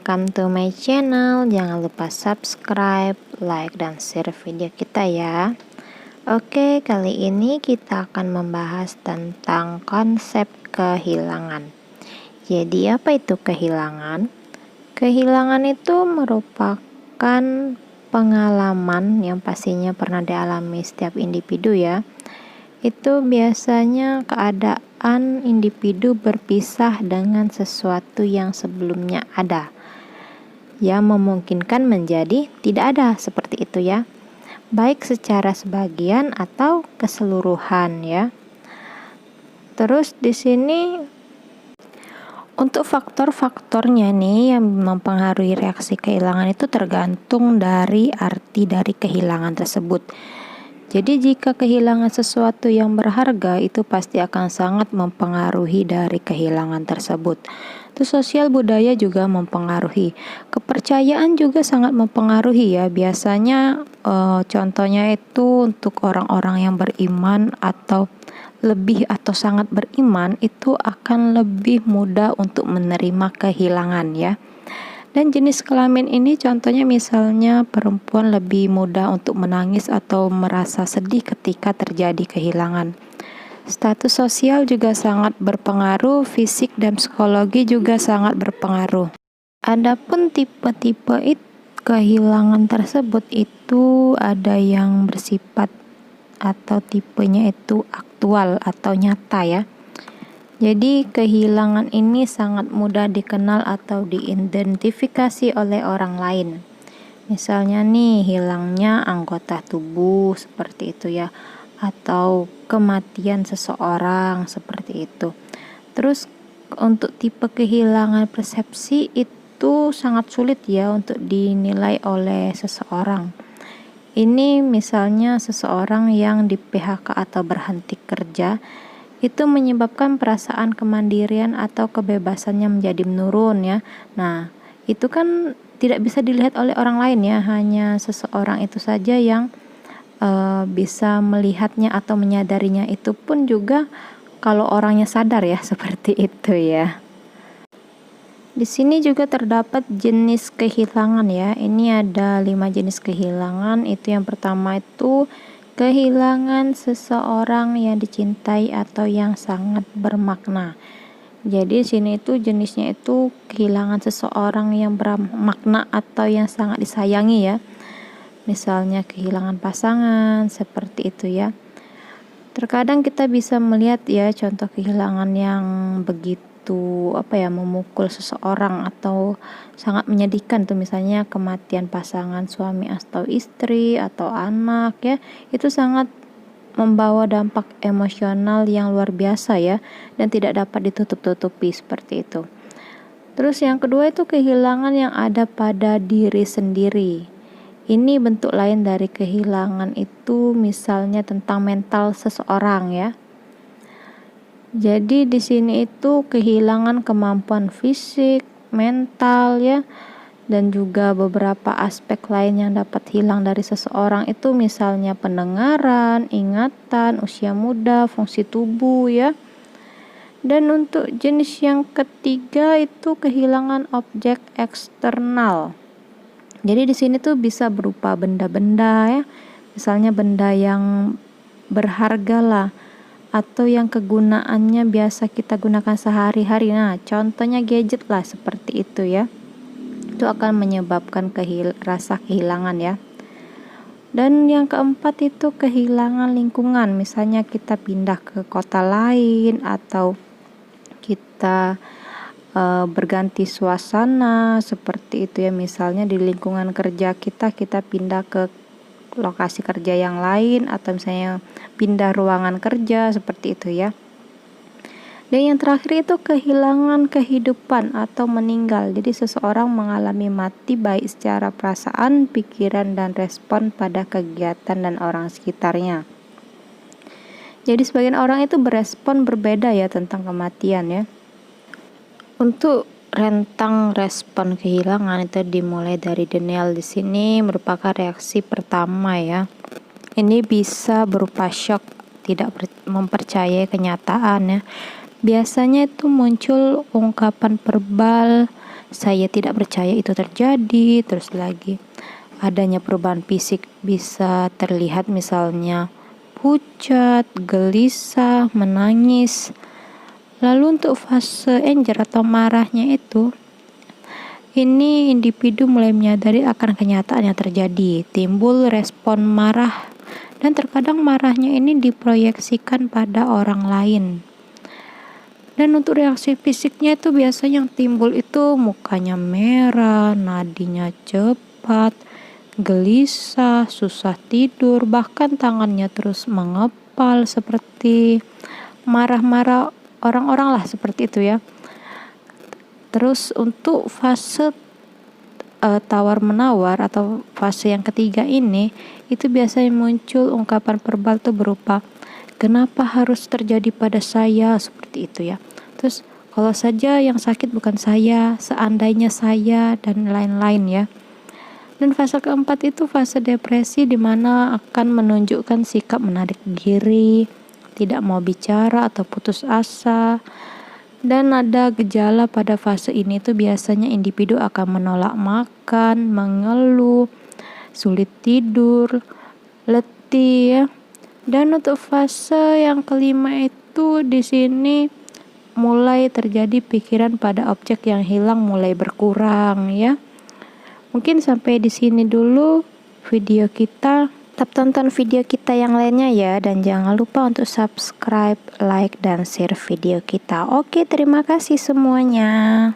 welcome to my channel. Jangan lupa subscribe, like, dan share video kita ya. Oke, kali ini kita akan membahas tentang konsep kehilangan. Jadi apa itu kehilangan? Kehilangan itu merupakan pengalaman yang pastinya pernah dialami setiap individu ya. Itu biasanya keadaan individu berpisah dengan sesuatu yang sebelumnya ada, yang memungkinkan menjadi tidak ada, seperti itu ya, baik secara sebagian atau keseluruhan ya. Terus di sini untuk faktor-faktornya nih yang mempengaruhi reaksi kehilangan itu tergantung dari arti dari kehilangan tersebut. Jadi jika kehilangan sesuatu yang berharga itu pasti akan sangat mempengaruhi dari kehilangan tersebut. Terus sosial budaya juga mempengaruhi. Kepercayaan juga sangat mempengaruhi ya. Biasanya contohnya itu untuk orang-orang yang beriman atau lebih atau sangat beriman itu akan lebih mudah untuk menerima kehilangan ya. Dan jenis kelamin ini contohnya misalnya perempuan lebih mudah untuk menangis atau merasa sedih ketika terjadi kehilangan. Status sosial juga sangat berpengaruh, fisik dan psikologi juga sangat berpengaruh. Adapun tipe-tipe kehilangan tersebut itu ada yang bersifat atau tipenya itu aktual atau nyata ya. Jadi kehilangan ini sangat mudah dikenal atau diidentifikasi oleh orang lain. Misalnya nih hilangnya anggota tubuh seperti itu ya, atau kematian seseorang seperti itu. Terus untuk tipe kehilangan persepsi itu sangat sulit ya untuk dinilai oleh seseorang. Ini misalnya seseorang yang di PHK atau berhenti kerja, itu menyebabkan perasaan kemandirian atau kebebasannya menjadi menurun ya. Nah, itu kan tidak bisa dilihat oleh orang lain ya, hanya seseorang itu saja yang bisa melihatnya atau menyadarinya. Itu pun juga kalau orangnya sadar ya, seperti itu ya. Di sini juga terdapat jenis kehilangan ya. Ini ada 5 jenis kehilangan. Itu yang pertama itu kehilangan seseorang yang dicintai atau yang sangat bermakna. Jadi sini itu jenisnya itu kehilangan seseorang yang bermakna atau yang sangat disayangi ya. Misalnya kehilangan pasangan seperti itu ya. Terkadang kita bisa melihat ya contoh kehilangan yang begitu memukul seseorang atau sangat menyedihkan tuh, misalnya kematian pasangan suami atau istri atau anak ya. Itu sangat membawa dampak emosional yang luar biasa ya, dan tidak dapat ditutup-tutupi seperti itu. Terus yang kedua itu kehilangan yang ada pada diri sendiri. Ini bentuk lain dari kehilangan itu, misalnya tentang mental seseorang ya. Jadi di sini itu kehilangan kemampuan fisik, mental ya, dan juga beberapa aspek lain yang dapat hilang dari seseorang itu, misalnya pendengaran, ingatan, usia muda, fungsi tubuh ya. Dan untuk jenis yang ketiga itu kehilangan objek eksternal. Jadi di sini tuh bisa berupa benda-benda ya, misalnya benda yang berharga lah, atau yang kegunaannya biasa kita gunakan sehari-hari. Nah, contohnya gadget lah seperti itu ya. Itu akan menyebabkan rasa kehilangan ya. Dan yang keempat itu kehilangan lingkungan. Misalnya kita pindah ke kota lain atau kita berganti suasana seperti itu ya. Misalnya di lingkungan kerja kita pindah ke lokasi kerja yang lain, atau misalnya pindah ruangan kerja seperti itu ya. Dan yang terakhir itu kehilangan kehidupan atau meninggal. Jadi seseorang mengalami mati baik secara perasaan, pikiran, dan respon pada kegiatan dan orang sekitarnya. Jadi sebagian orang itu berespon berbeda ya tentang kematian ya. Untuk rentang respon kehilangan itu dimulai dari denial. Di sini merupakan reaksi pertama ya. Ini bisa berupa shock, tidak mempercayai kenyataan ya. biasanya itu muncul ungkapan verbal, saya tidak percaya itu terjadi. Terus lagi adanya perubahan fisik bisa terlihat, misalnya pucat, gelisah, menangis. Lalu untuk fase anger atau marahnya itu, ini individu mulai menyadari akan kenyataan yang terjadi, timbul respon marah, dan terkadang marahnya ini diproyeksikan pada orang lain. Dan untuk reaksi fisiknya itu biasanya yang timbul itu mukanya merah, nadinya cepat, gelisah, susah tidur, bahkan tangannya terus mengepal seperti marah-marah orang-orang lah, seperti itu ya. Terus untuk fase tawar-menawar atau fase yang ketiga ini, itu biasanya muncul ungkapan verbal tuh berupa kenapa harus terjadi pada saya, seperti itu ya. Terus kalau saja yang sakit bukan saya, seandainya saya, dan lain-lain ya. Dan fase keempat itu fase depresi, di mana akan menunjukkan sikap menarik diri, tidak mau bicara atau putus asa. Dan ada gejala pada fase ini tuh biasanya individu akan menolak makan, mengeluh, sulit tidur, letih ya. Dan untuk fase yang kelima itu di sini mulai terjadi pikiran pada objek yang hilang mulai berkurang ya. Mungkin sampai di sini dulu video kita. Tetap tonton video kita yang lainnya ya, dan jangan lupa untuk subscribe, like, dan share video kita. Oke, terima kasih semuanya.